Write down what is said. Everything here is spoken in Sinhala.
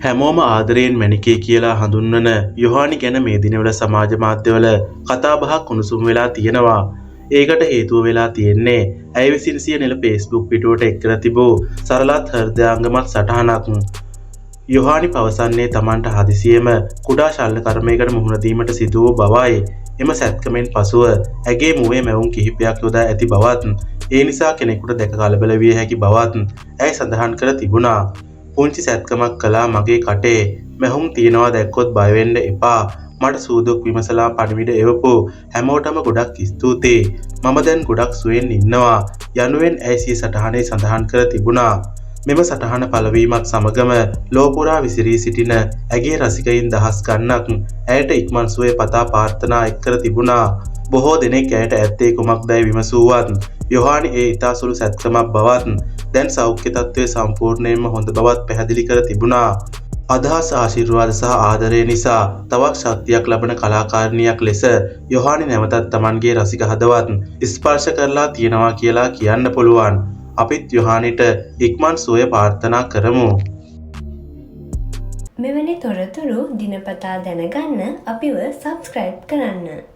හැමෝම ආදරයෙන් මැණිකේ කියලා හඳුන්වන යොහානි ගැන මේ දිනවල සමාජ මාධ්‍යවල කතාබහක් උණුසුම් වෙලා තියෙනවා. ඒකට හේතුව වෙලා තියෙන්නේ ඇය විසින් සිය නිල Facebook පිටුවට එක් කර තිබූ සරලත් හෘදයාංගමත් සටහනක්. යොහානි පවසන්නේ Tamanට හදිසියෙම කුඩා ශල්‍ය කර්මයකට මුහුණ දීමට සිදු වූ බවයි. එම සැත්කමෙන් පසුව ඇගේ මුවේ මැවුම් කිහිපයක් යොදා ඇති බවත් ඒ නිසා කෙනෙකුට දැක කලබල විය හැකි බවත් ඇය සඳහන් කර තිබුණා. පුංචි සැත්කමක් කළා මගේ කටේ මැහුම් තියනවා දැක්කොත් බය වෙන්න එපා. මට සූදුක් විමසලා පණිවිඩ එවපු හැමෝටම ගොඩක් ස්තුතියි. මම දැන් ගොඩක් සුවෙන් ඉන්නවා යනුවෙන් ඇය සිය සටහනේ සඳහන් කර තිබුණා. මෙම සටහන පළවීමත් සමගම ලෝපුරා විසිරී සිටින ඇගේ රසිකයින් දහස් ගණනක් ඇයට ඉක්මන් සුවය පතා ප්‍රාර්ථනා එක් කර තිබුණා. බොහෝ දෙනෙක් ඇයට ඇත්තේ කුමක්දයි විමසුවත් යොහානි ඒ ඉතා සුළු සැත්කමක් බවත් දැන් සෞඛ්‍ය තත්ත්වය සම්පූර්ණයෙන්ම හොඳ බවත් පැහැදිලි කර තිබුණා. අදහස් ආශිර්වාද සහ ආදරය නිසා තවත් ශක්තියක් ලබන කලාකාරිනියක් ලෙස යොහානි නැවතත් Tamanගේ රසික හදවත් ස්පර්ශ කරලා තියෙනවා කියලා කියන්න පුළුවන්. අපිත් යොහානිට ඉක්මන් සුවය ප්‍රාර්ථනා කරමු. මෙවැනි තොරතුරු දිනපතා දැනගන්න අපිව සබ්ස්ක්‍රයිබ් කරන්න.